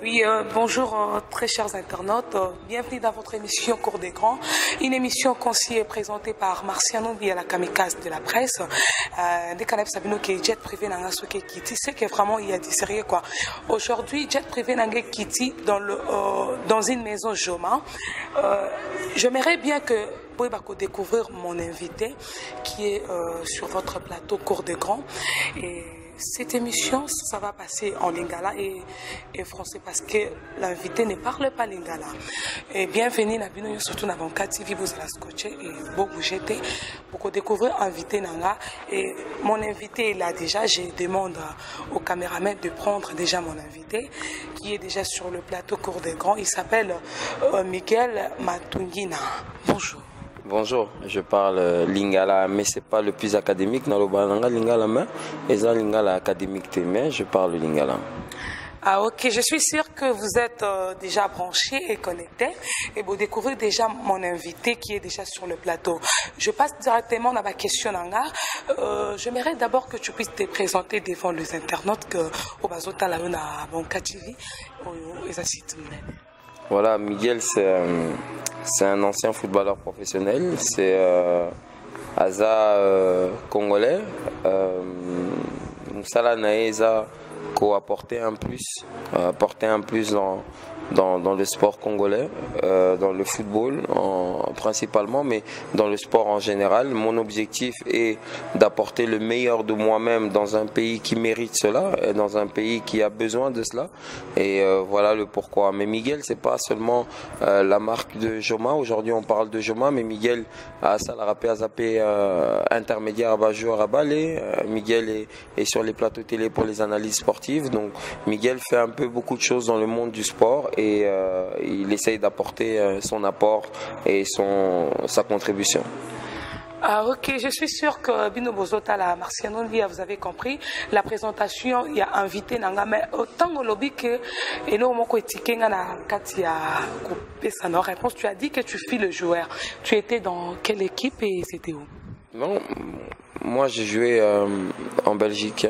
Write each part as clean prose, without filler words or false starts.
Oui, bonjour très chers internautes, bienvenue dans votre émission Cours des Grands, une émission conçue et présentée par Marciano Bi à la kamikaze de la presse. Dès qu'on a Sabino qui est jet privé dans Kitty, c'est que vraiment il y a du sérieux quoi. Aujourd'hui, jet privé dans Kitty dans une maison Joma. J'aimerais bien que vous pouvez découvrir mon invité qui est sur votre plateau Cours des Grands. Et cette émission, ça va passer en lingala et français parce que l'invité ne parle pas lingala. Et bienvenue à Bino, surtout dans Banca TV, vous allez scotcher et vous jeter pour découvrir l'invité Nanga. Et mon invité est là déjà, je demande au caméraman de prendre déjà mon invité qui est déjà sur le plateau Cours des Grands. Il s'appelle Miguel Matungina. Bonjour. Bonjour, je parle lingala, mais c'est pas le plus académique dans le bananga lingala, mais c'est lingala académique, mais je parle lingala. Ah ok, je suis sûre que vous êtes déjà branché et connecté et vous découvrez déjà mon invité qui est déjà sur le plateau. Je passe directement à ma question Nanga. J'aimerais d'abord que tu puisses te présenter devant les internautes que au Bazota la à Banca TV. Voilà, Miguel, c'est un ancien footballeur professionnel, c'est Aza congolais. Moussala Naeza a apporté un plus dans le sport congolais, dans le football principalement, mais dans le sport en général. Mon objectif est d'apporter le meilleur de moi-même dans un pays qui mérite cela, et dans un pays qui a besoin de cela. Et voilà le pourquoi. Mais Miguel, c'est pas seulement la marque de Joma. Aujourd'hui, on parle de Joma, mais Miguel a Salarapé Azapé intermédiaire à Bajou à Balé. Miguel est sur les plateaux télé pour les analyses sportives. Donc Miguel fait un peu beaucoup de choses dans le monde du sport et il essaye d'apporter son apport et sa contribution. Ah, ok, je suis sûre que Bino Bozota, la Marciano, vous avez compris. La présentation, il y a invité Nanga, mais autant au lobby que Elo Moko Etikenga na Katia coupé sa réponse, tu as dit que tu fus le joueur. Tu étais dans quelle équipe et c'était où? Non, moi j'ai joué en Belgique.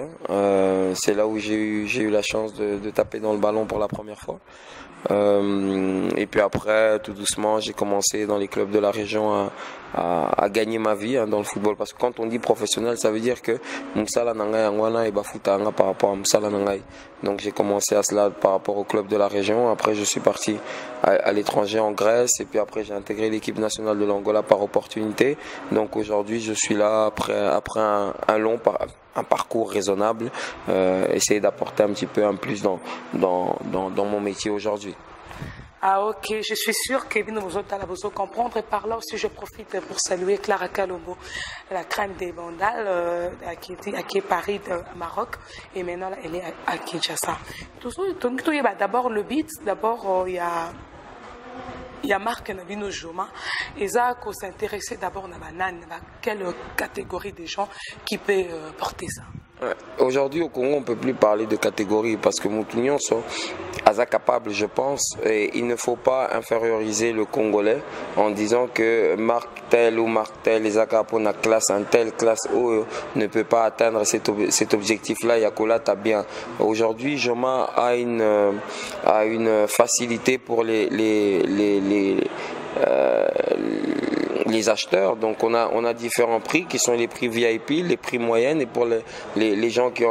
C'est là où j'ai eu la chance de taper dans le ballon pour la première fois. Et puis après, tout doucement, j'ai commencé dans les clubs de la région à gagner ma vie dans le football. Parce que quand on dit professionnel, ça veut dire que Moussala Nangai Angwana et Bafutanga par rapport à Moussala Nangai. Donc j'ai commencé à cela par rapport au club de la région. Après, je suis parti à l'étranger en Grèce. Et puis après, j'ai intégré l'équipe nationale de l'Angola par opportunité. Donc aujourd'hui, je suis là après un parcours raisonnable, essayer d'apporter un petit peu un plus dans mon métier aujourd'hui. Ah ok, je suis sûre que vous allez comprendre. Et par là aussi, je profite pour saluer Clara Kalombo, la crème des bandales, qui est Paris, Maroc, et maintenant elle est à Kinshasa. D'abord le beat, d'abord il y a Marc Nabino Joma, et ça qu'on s'intéressait d'abord à quelle catégorie de gens qui peut porter ça. Aujourd'hui au Congo on ne peut plus parler de catégorie parce que Moutunion sont capable, je pense, et il ne faut pas inférioriser le Congolais en disant que marque tel ou marque tel, les Akapona classe un tel, classe O ne peut pas atteindre cet objectif-là. Yakola t'as bien. Aujourd'hui, Joma a une facilité pour les acheteurs. Donc on a différents prix qui sont les prix VIP, les prix moyennes et pour les gens qui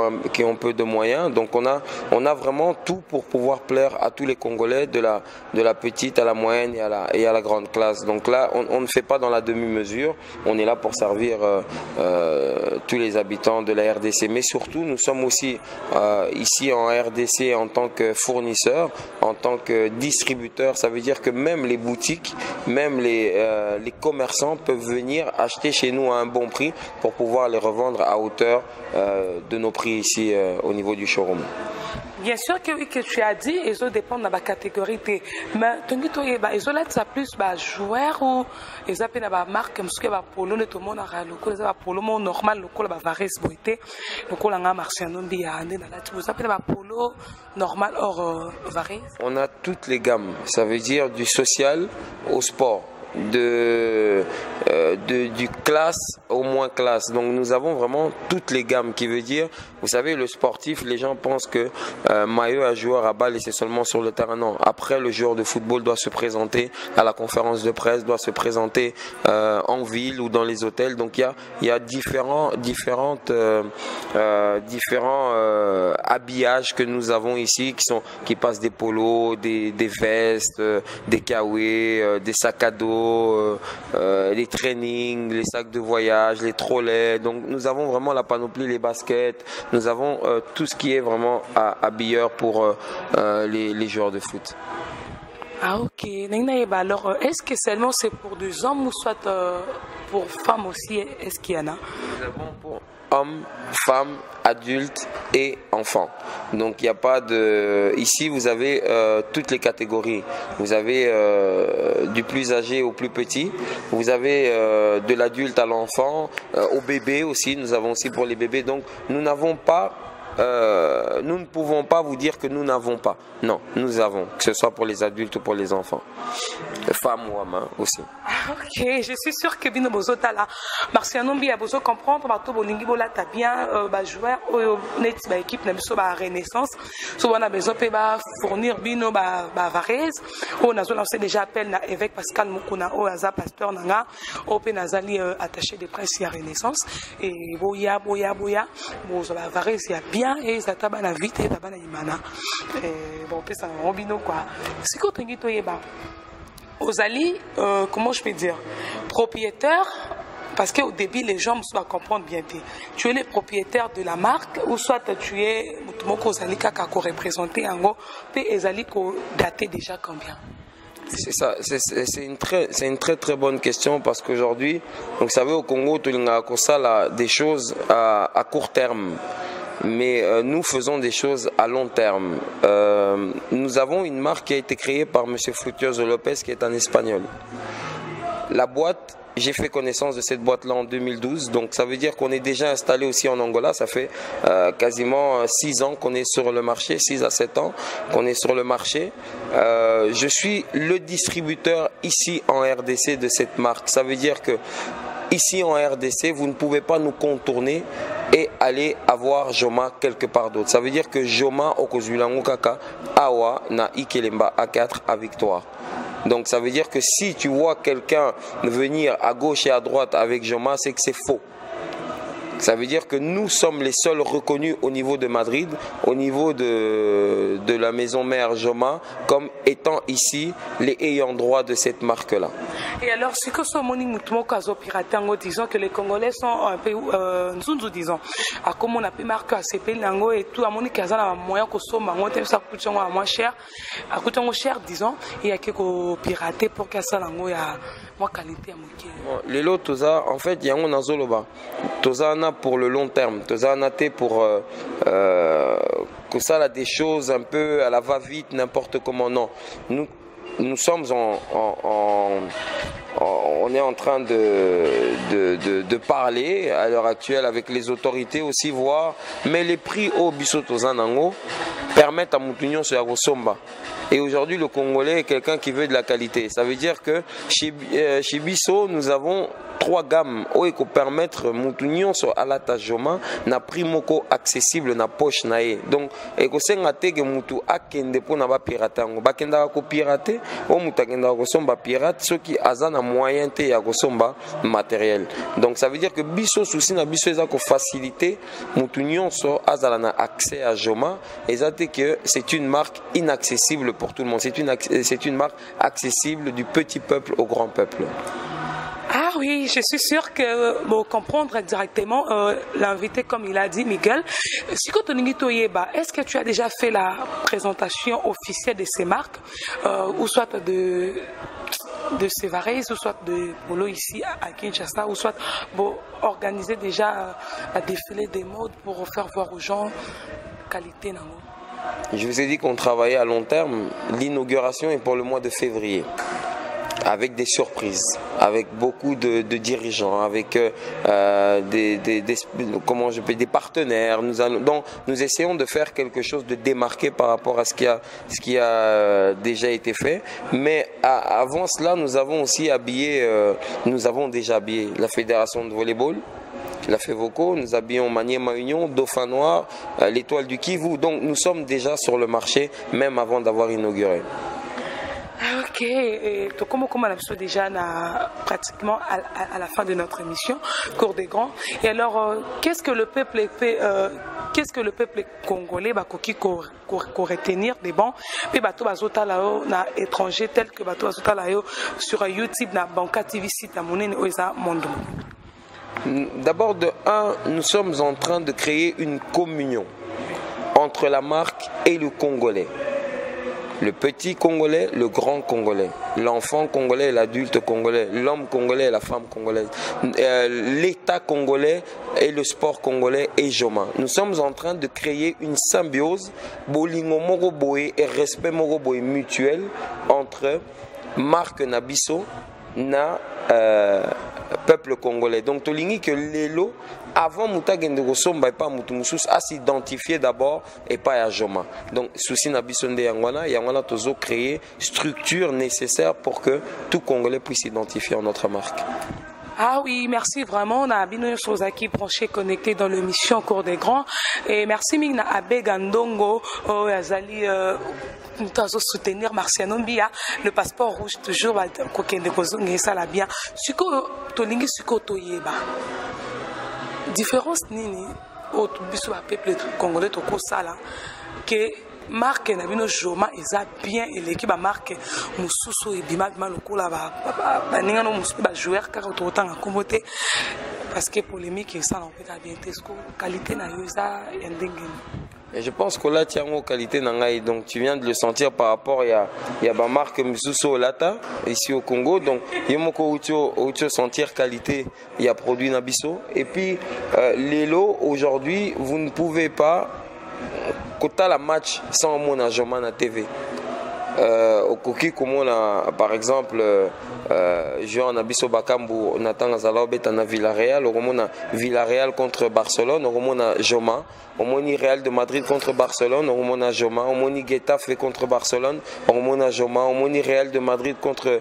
ont peu de moyens. Donc on a vraiment tout pour pouvoir plaire à tous les Congolais, de la petite à la moyenne et à la grande classe. Donc là on ne fait pas dans la demi-mesure, on est là pour servir tous les habitants de la RDC. Mais surtout nous sommes aussi ici en RDC en tant que fournisseur, en tant que distributeur. Ça veut dire que même les boutiques, même les commerçants peuvent venir acheter chez nous à un bon prix pour pouvoir les revendre à hauteur de nos prix ici au niveau du showroom. Bien sûr que oui, que tu as dit, ils dépendent de la catégorie. Mais ils ont plus joueurs ou ils ont la marque, parce que polo, tout le monde a le polo normal, le varis boité, le marciano vous appelez polo normal hors varis. On a toutes les gammes, ça veut dire du social au sport. du classe au moins classe. Donc nous avons vraiment toutes les gammes, qui veut dire, vous savez, le sportif, les gens pensent que maillot à joueur à balle et c'est seulement sur le terrain. Non, après le joueur de football doit se présenter à la conférence de presse, doit se présenter en ville ou dans les hôtels. Donc il y a différents habillages que nous avons ici, qui passent des polos, des vestes, des kawés, des sacs à dos, les trainings, les sacs de voyage, les trolleys. Donc nous avons vraiment la panoplie, les baskets, nous avons tout ce qui est vraiment habilleur pour les joueurs de foot. Ah ok. Alors, est-ce que seulement c'est pour des hommes ou soit pour femmes aussi? Est-ce qu'il y en a? Nous avons pour hommes, femmes, adultes et enfants. Donc il n'y a pas de... Ici vous avez toutes les catégories. Vous avez du plus âgé au plus petit. Vous avez de l'adulte à l'enfant, au bébé aussi. Nous avons aussi pour les bébés. Donc nous n'avons pas... nous ne pouvons pas vous dire que nous n'avons pas. Non, nous avons, que ce soit pour les adultes ou pour les enfants. Femmes ou hommes aussi. Ok, je suis sûre que Bino Bozota là, Marciano Mbi a besoin de comprendre, Bato Bolingi Bola t'as bien joueur, net équipe n'a besoin de Renaissance, souvent on a besoin de fournir Bino Varese, on a lancé déjà appel à évêque Pascal Mukuna, au Aza pasteur Nanga, au Penazali attaché des princes à Renaissance, et Boya, bon Varese il y a bien, et ça t'a ban vite, et t'as ban imana, et bon, ça va Bino quoi. C'est quoi ton guito yeba? Ozali, comment je peux dire, propriétaire, parce qu'au début les gens doivent comprendre bien. Tu es le propriétaire de la marque ou soit tu es Ozali kaka ko représenté en gros, puis Ozali ko daté déjà combien? C'est ça, c'est une très bonne question parce qu'aujourd'hui, donc vous savez au Congo, tout le monde a des choses à court terme. Mais nous faisons des choses à long terme. Nous avons une marque qui a été créée par M. Fructuoso Lopez, qui est un Espagnol. La boîte, j'ai fait connaissance de cette boîte-là en 2012, donc ça veut dire qu'on est déjà installé aussi en Angola. Ça fait quasiment 6 ans qu'on est sur le marché, 6 à 7 ans qu'on est sur le marché. Je suis le distributeur ici en RDC de cette marque. Ça veut dire que ici en RDC, vous ne pouvez pas nous contourner et aller avoir Joma quelque part d'autre. Ça veut dire que Joma Okozulango Kaka Awa na Ikelemba A4 à Victoire. Donc ça veut dire que si tu vois quelqu'un venir à gauche et à droite avec Joma, c'est que c'est faux. Ça veut dire que nous sommes les seuls reconnus au niveau de Madrid, au niveau de la maison mère Joma, comme étant ici les ayants droit de cette marque-là. Et alors, ce que ce disons que les Congolais sont un peu, nous disons, à comme on appelle marque ACP, et tout, à mon écart, à moyen que ce soit, ça coûte moins cher, à coûte moins cher, disons, il y a quelques piratés pour que ça, il y a moins qualité à moquer. Les lots, tout ça, en fait, il y a un azoloba. Tout ça, pour le long terme, tout ça, pour que ça a des choses un peu à la va-vite, n'importe comment. Non, nous sommes on est en train de parler à l'heure actuelle avec les autorités aussi, voir, mais les prix au Bissotozanango permettent à Moutounion sur Agosomba. Et aujourd'hui, le Congolais est quelqu'un qui veut de la qualité. Ça veut dire que chez Bisso, nous avons 3 gammes qui permettent Moutounion sur Alata Joma na prix moko accessible na poche nae. Donc, ekosenga tege mutu akende po na ba piratango. Bakenda ko pirater, o mutakenda ko somba pirate, ceux qui azana moyen te ya ko somba matériel. Donc ça veut dire que biso souci na biso eza ko faciliter Moutounion so azala na accès à Joma, ezate que c'est une marque inaccessible pour tout le monde. C'est une marque accessible du petit peuple au grand peuple. Ah oui, je suis sûre que pour comprendre directement l'invité, comme il a dit, Miguel, est-ce que tu as déjà fait la présentation officielle de ces marques, ou soit de Sévarez, ou soit de Polo ici à Kinshasa, ou soit pour organiser déjà la défilé des modes pour faire voir aux gens qualité nango? Je vous ai dit qu'on travaillait à long terme. L'inauguration est pour le mois de février. avec des surprises, avec beaucoup de dirigeants, avec des partenaires. Donc, nous essayons de faire quelque chose de démarqué par rapport à ce qui a déjà été fait. Mais avant cela, nous avons aussi déjà habillé la Fédération de volleyball, la FEVOCO, nous habillons Maniema Union, Dauphin Noir, l'Étoile du Kivu. Donc nous sommes déjà sur le marché, même avant d'avoir inauguré. Ok, comme on a déjà pratiquement à la fin de notre émission, Cours des Grands. Et alors, qu'est-ce que le peuple congolais va retenir des bons et bateau bazota là na étranger tel que bateau bazota là sur YouTube na Banka TV site na monene oza mondo. D'abord, de un, nous sommes en train de créer une communion entre la marque et le Congolais. Le petit Congolais, le grand Congolais, l'enfant congolais et l'adulte congolais, l'homme congolais et la femme congolaise, l'État congolais et le sport congolais et Joma. Nous sommes en train de créer une symbiose, bolingo moroboé et respect moroboé mutuel entre marque Nabiso na peuple congolais. Donc tolingi que l'élo avant Moutagende Rosomba et pas Moutoumousous à s'identifier d'abord et pas à Joma. Donc souci Nabisonde Yangwana Tozo créer structure nécessaire pour que tout Congolais puisse s'identifier en notre marque. Ah oui, merci vraiment. On a bien une chose qui branché connecté dans l'émission Cours des Grands. Et merci Migna Abe Gandongo, Azali. Nous allons soutenir Marciano Mbia, le passeport rouge toujours va ça la bien. Suko tolingi suko toyeba. Différence nini au biso peuple congolais to ko sala que marque na bino Joma eza bien et l'équipe a marque mususu et bima lokola ba ninga no mususu ba joueur car to tanga komote parce que polémique ça on peut bien tesco qualité na yoza endengeni. Et je pense que là, tu as une qualité nangai. Donc, tu viens de le sentir par rapport à ma marque Misuso Lata, ici au Congo. Donc, il y a sentir qualité, il y a produit Nabiso. Et puis, les lots, aujourd'hui, vous ne pouvez pas, quand la match sans mon agent à TV. Au Koki, comme on a, par exemple, Jean Nabiso Bakambu, Nathan Azalobet en Villarreal, on a Villarreal contre Barcelone, on a Joma, on a Real de Madrid contre Barcelone, on a Joma, on a Getafe contre Barcelone, on a Joma, on a Real de Madrid contre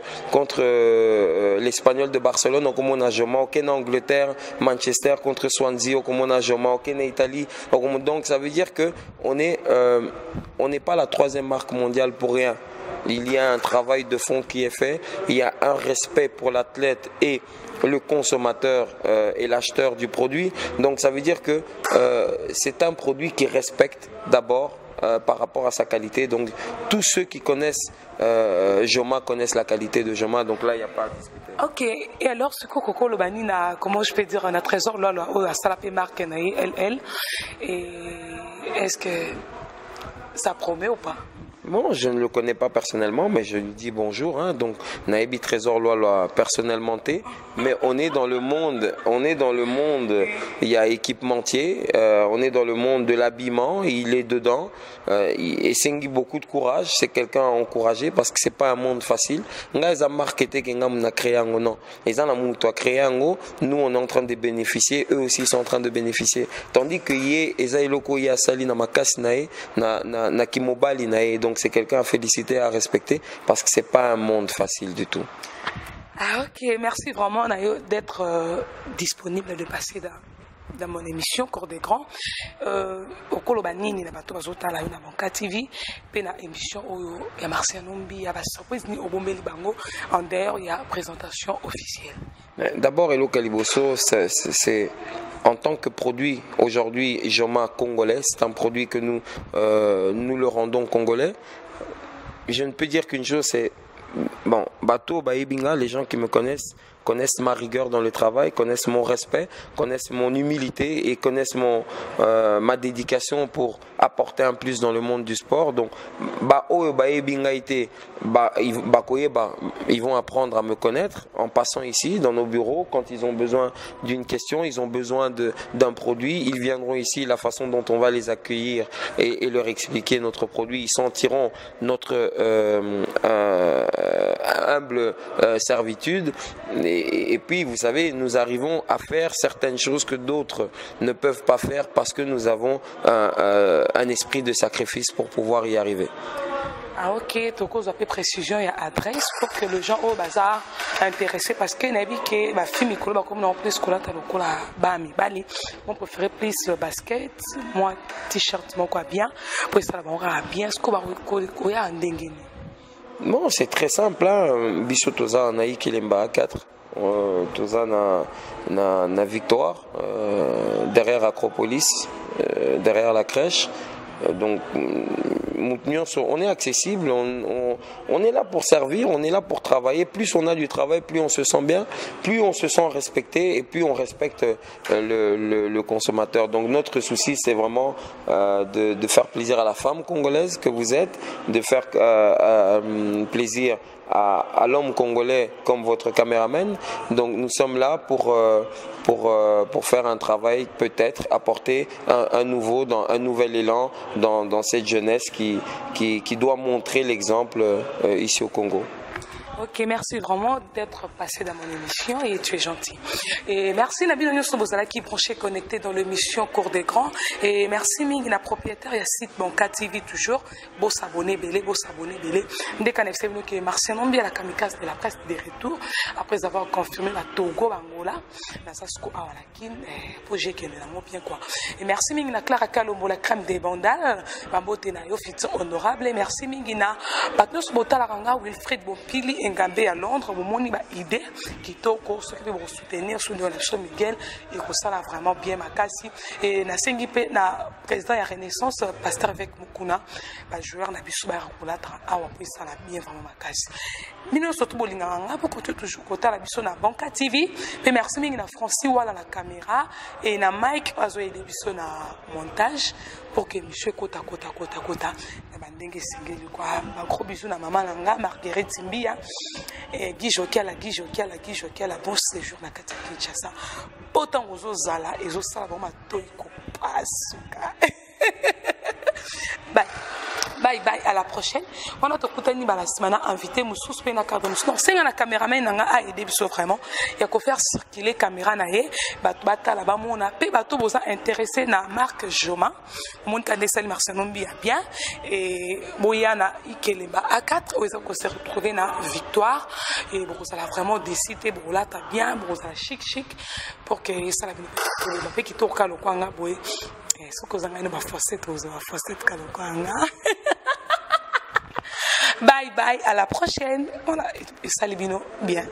l'Espagnol de Barcelone, on a Joma, on a Angleterre, Manchester contre Swansea, on a Joma, on a Italie. Donc ça veut dire que on n'est pas la troisième marque mondiale pour rien. Il y a un travail de fond qui est fait, il y a un respect pour l'athlète et le consommateur et l'acheteur du produit. Donc ça veut dire que c'est un produit qui respecte d'abord par rapport à sa qualité. Donc tous ceux qui connaissent Joma connaissent la qualité de Joma, donc là il n'y a pas à discuter. Ok, et alors ce Coco Lobani, comment je peux dire, un trésor là, à Salapé marque LL, et est-ce que ça promet ou pas? Bon, je ne le connais pas personnellement, mais je lui dis bonjour. Hein. Donc, Naïbi Trésor Loa personnellement, mais on est dans le monde. Il y a équipementier. On est dans le monde de l'habillement. Il est dedans. Et c'est beaucoup de courage. C'est quelqu'un à encourager parce que c'est pas un monde facile. Nous on a créé un non. Nous on est en train de bénéficier. Eux aussi sont en train de bénéficier. Tandis que na kimobali nae. Donc c'est quelqu'un à féliciter, à respecter, parce que c'est pas un monde facile du tout. Ah ok, merci vraiment d'être disponible, de passer dans mon émission Cours des Grands. Au Kolobanini, na bato bazota la na Banka TV, pe na émission ya Marciano Mbi, ya ba surprise ni obombeli bango. En dehors, il y a présentation officielle. D'abord, Hello Caliboso, c'est en tant que produit aujourd'hui Joma congolais, c'est un produit que nous le rendons congolais. Je ne peux dire qu'une chose, c'est bon, Bato, Baïbinga, les gens qui me connaissent ma rigueur dans le travail, connaissent mon respect, connaissent mon humilité et connaissent ma dédication pour apporter un plus dans le monde du sport. Donc, ils vont apprendre à me connaître en passant ici dans nos bureaux. Quand ils ont besoin d'une question, ils ont besoin d'un produit, ils viendront ici. La façon dont on va les accueillir et leur expliquer notre produit, ils sentiront notre humble servitude. Et puis, vous savez, nous arrivons à faire certaines choses que d'autres ne peuvent pas faire parce que nous avons un esprit de sacrifice pour pouvoir y arriver. Ah ok, tu as peu précision et adresse pour que les gens au bazar intéressés parce que nabi que ma fille Mikolo ba comme non plus que là tu as bami bali on préfère plus le basket moi t-shirt mon quoi bien pour ça on va bien ce qu'on va koya ndengeni. Bon, c'est très simple hein, biso toza na ikilemba 4 toza na victoire derrière Acropolis derrière la crèche. Donc, on est accessible, on est là pour servir, on est là pour travailler. Plus on a du travail, plus on se sent bien, plus on se sent respecté et plus on respecte le consommateur. Donc notre souci, c'est vraiment de faire plaisir à la femme congolaise que vous êtes, de faire plaisir à l'homme congolais comme votre caméraman. Donc nous sommes là pour faire un travail, peut-être apporter un nouvel élan dans cette jeunesse qui doit montrer l'exemple ici au Congo. Ok, merci vraiment d'être passé dans mon émission et tu es gentil. Et merci Nabil Nyoso Bozala qui est branché connecté dans l'émission Cours des Grands. Et merci Mingina propriétaire et site Banca TV toujours. Beau s'abonner, belé, beau s'abonner, belé. Dès qu'on a fait que Martien Nombi à la kamikaze de la presse des retours après avoir confirmé la Togo Bangola, la Sasko Awalakin, projet qui est bien quoi. Et merci Mingina Clara Kalombo la crème des bandales, Mambo Tenayo Fitson honorable. Et merci Mingina Patnos Botalaranga Wilfred Bopili Ngambé à Londres, au moment où idée qui toko ceux qui vont soutenir sous le Miguel et que ça là vraiment bien ma kasi et na sengipe na président de Renaissance pasteur avec Mukuna ba joueur na biso ba recolatra awa puis ça là bien vraiment ma kasi mino surtout bolinganga pour que toujours kota la biso na Banca TV et merci mingi na Francis wala la caméra et na Mike azo aider biso na montage pour que monsieur kota na bandenge singeli quoi un gros bisou na maman nanga Marguerite Simbia et Guy Jokia la bon séjour na kati Kinshasa autant aux zala et aux sala vraiment toiko pasuka bye à la prochaine on a tokutani ba la semaine invité Moussous pe na carte non c'est na caméraman nanga a aider biso vraiment ya ko faire circuler caméra na ye bata la ba mona pe bato boza intéressé na marque Joma mon ka desali Marcel Nombi bien et boyana ikelemba A4 où ils se retrouver na victoire et bon ça l'a vraiment décidé bon là t'as bien bon ça chic pour que ça la pe ki toka lo kwanga boy ce que vous avez une facette bye à la prochaine. Voilà, salut Bino, bien.